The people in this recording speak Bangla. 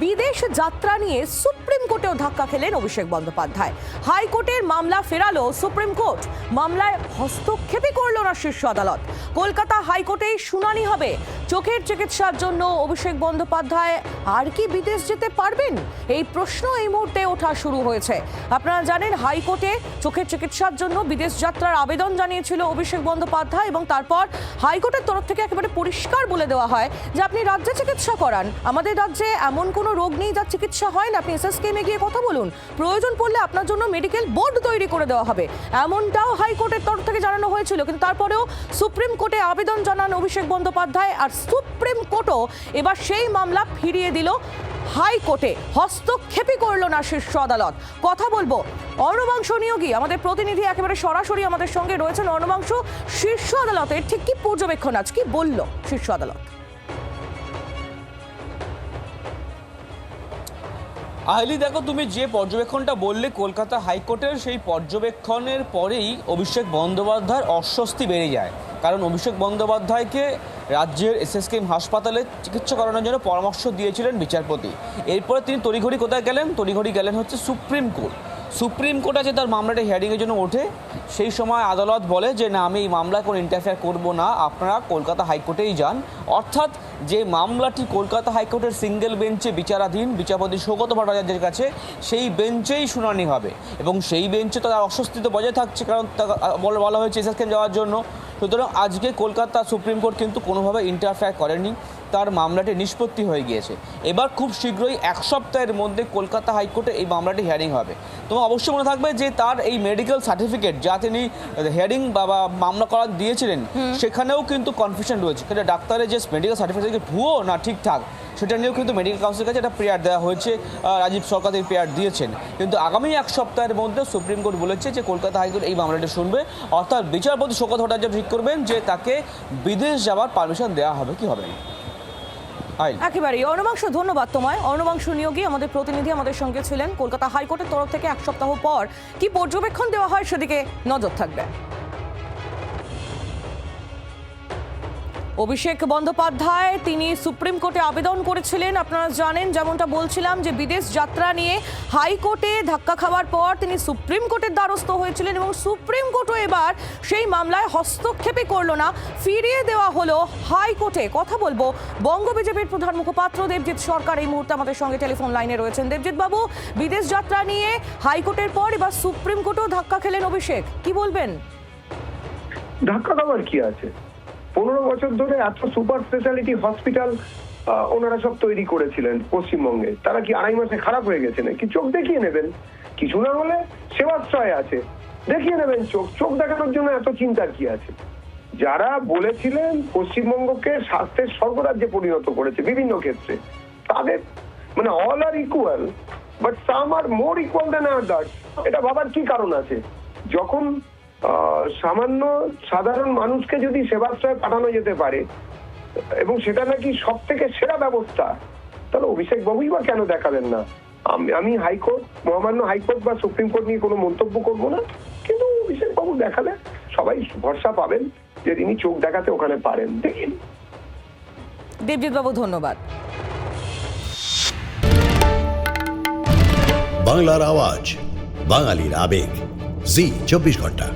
বিদেশ যাত্রা নিয়ে সুপ্রিম কোর্টেও ধাক্কা খেলেন অভিষেক বন্দ্যোপাধ্যায়। হাইকোর্টের মামলা ফেরালো সুপ্রিম কোর্ট, মামলায় হস্তক্ষেপই করল না শীর্ষ আদালত। কলকাতা হাইকোর্টেই শুনানি হবে। চোখের চিকিৎসার জন্য অভিষেক বন্দ্যোপাধ্যায় আর কি বিদেশ যেতে পারবেন, এই প্রশ্ন এই মুহূর্তে ওঠা শুরু হয়েছে। আপনারা জানেন, হাইকোর্টে চোখের চিকিৎসার জন্য বিদেশ যাত্রার আবেদন জানিয়েছিল অভিষেক বন্দ্যোপাধ্যায় এবং তারপর হাইকোর্টের তরফ থেকে একেবারে পরিষ্কার বলে দেওয়া হয় যে আপনি রাজ্যে চিকিৎসা করান, আমাদের রাজ্যে এমন কোনো রোগ নেই যার চিকিৎসা হয় না, আপনি এসএসকেএমে গিয়ে কথা বলুন, প্রয়োজন পড়লে আপনার জন্য মেডিকেল বোর্ড তৈরি করে দেওয়া হবে, এমনটাও হাইকোর্টের তরফ থেকে জানানো হয়েছিল। কিন্তু তারপরেও সুপ্রিম কোর্টে আবেদন জানান অভিষেক বন্দ্যোপাধ্যায়, আর সুপ্রিম কোর্টও এবার সেই মামলা ফিরিয়ে দিল হাইকোর্টে। হস্তক্ষেপই করল না শীর্ষ আদালত। কথা বলবো অর্ণবাংশ নিয়োগী, আমাদের প্রতিনিধি একেবারে সরাসরি আমাদের সঙ্গে রয়েছেন। অর্ণবাংশ, শীর্ষ আদালতের ঠিক কি পর্যবেক্ষণ, আজ কি বলল শীর্ষ আদালত? আহলি, দেখো, তুমি যে পর্যবেক্ষণটা বললে কলকাতা হাইকোর্টের, সেই পর্যবেক্ষণের পরেই অভিষেক বন্দ্যোপাধ্যায়ের অস্বস্তি বেড়ে যায়। কারণ অভিষেক বন্দ্যোপাধ্যায়কে রাজ্যের এসএসকেএম হাসপাতালে চিকিৎসা করানোর জন্য পরামর্শ দিয়েছিলেন বিচারপতি। এরপরে তিনি তড়িঘড়ি কোথায় গেলেন? তড়িঘড়ি গেলেন হচ্ছে সুপ্রিম কোর্ট। সুপ্রিম কোর্ট আছে তার মামলাটা হিয়ারিংয়ের জন্য ওঠে। সেই সময় আদালত বলে যে না, আমি এই মামলায় কোনো ইন্টারফেয়ার করব না, আপনারা কলকাতা হাইকোর্টেই যান। অর্থাৎ যে মামলাটি কলকাতা হাইকোর্টের সিঙ্গেল বেঞ্চে বিচারাধীন বিচারপতি সৌগত ভট্টাচার্যের কাছে, সেই বেঞ্চেই শুনানি হবে এবং সেই বেঞ্চে তার অস্বস্তি তো বজায় থাকছে, কারণ বলা হয়েছে এসএসকেএম যাওয়ার জন্য। সুতরাং আজকে কলকাতা সুপ্রিম কোর্ট কিন্তু কোনোভাবে ইন্টারফেয়ার করেনি, তার মামলাটি নিষ্পত্তি হয়ে গিয়েছে। এবার খুব শীঘ্রই 1 সপ্তাহের মধ্যে কলকাতা হাইকোর্টে এই মামলাটি হিয়ারিং হবে। তোমার অবশ্যই মনে থাকবে যে তার এই মেডিকেল সার্টিফিকেট যা তিনি হিয়ারিং বা মামলা করা দিয়েছিলেন, সেখানেও কিন্তু কনফিউশন রয়েছে। সেটা ডাক্তারের যে মেডিকেল সার্টিফিকেট ভুয়ো না ঠিকঠাক, সেটা নিয়েও কিন্তু মেডিকেল কাউন্সিলের কাছে একটা প্রেয়ার দেওয়া হয়েছে। রাজীব সরকার এই প্রেয়ার দিয়েছেন। কিন্তু আগামী 1 সপ্তাহের মধ্যে সুপ্রিম কোর্ট বলেছে যে কলকাতা হাইকোর্ট এই মামলাটি শুনবে, অর্থাৎ বিচারপতি সৌগত ভট্টাচার্য ঠিক করবেন যে তাকে বিদেশ যাওয়ার পারমিশন দেওয়া হবে কি হবে না। একেবারেই। অর্ণবাংশ, ধন্যবাদ তোমায়। অর্ণবাংশ নিয়োগী আমাদের প্রতিনিধি আমাদের সঙ্গে ছিলেন। কলকাতা হাইকোর্টের তরফ থেকে 1 সপ্তাহ পর কি পর্যবেক্ষণ দেওয়া হয় সেদিকে নজর থাকবে। অভিষেক বন্দ্যোপাধ্যায় তিনি সুপ্রিম কোর্টে আবেদন করেছিলেন, আপনারা জানেন, যেমনটা বলছিলাম যে বিদেশ যাত্রা নিয়ে হাইকোর্টে ধাক্কা খাওয়ার পর তিনি সুপ্রিম কোর্টের দ্বারস্থ হয়েছিলেন এবং সুপ্রিম কোর্টও এবার সেই মামলায় হস্তক্ষেপই করলো না, ফিরিয়ে দেওয়া হলো হাইকোর্টে। কথা বলবো বঙ্গ বিজেপির প্রধান মুখপাত্র দেবজিৎ সরকার এই মুহূর্তে আমাদের সঙ্গে টেলিফোন লাইনে রয়েছেন। দেবজিৎ বাবু, বিদেশ যাত্রা নিয়ে হাইকোর্টের পর এবার সুপ্রিম কোর্টেও ধাক্কা খেলেন অভিষেক, কি বলবেন? ধাক্কা খাওয়ার কি আছে? 15 বছর ধরে এত সুপার স্পেশালিটি হসপিটাল ওনারা সব তৈরি করেছিলেন পশ্চিমবঙ্গে, তারা কি 2.5 মাসে খারাপ হয়ে গেছে নাকি? চোখ দেখিয়ে নেবেন, কিছু না হলে সেবাশ্রয় আছে, দেখিয়ে নেবেন চোখ। চোখ দেখানোর জন্য এত চিন্তার কি আছে? যারা বলেছিলেন পশ্চিমবঙ্গকে স্বাস্থ্যের স্বর্গরাজ্যে পরিণত করেছে বিভিন্ন ক্ষেত্রে, তাদের মানে all are equal, but some are more equal than others, এটা ভাবার কি কারণ আছে? যখন সামান্য সাধারণ মানুষকে যদি সেবাশ্রয়ে পাঠানো যেতে পারে এবং সেটা নাকি সব থেকে সেরা ব্যবস্থা, তাহলে অভিষেক বাবুই বা কেন দেখাবেন না? আমি হাইকোর্ট, মহামান্য হাইকোর্ট বা সুপ্রিম কোর্ট নিয়ে কোনো মন্তব্য করবো না, কিন্তু অভিষেক বাবু দেখালে সবাই ভরসা পাবেন যে তিনি চোখ দেখাতে ওখানে পারেন। দেখেন দেবজিৎ বাবু, ধন্যবাদ। বাংলার আওয়াজ, বাঙালির আবেগ, জি 24 ঘন্টা।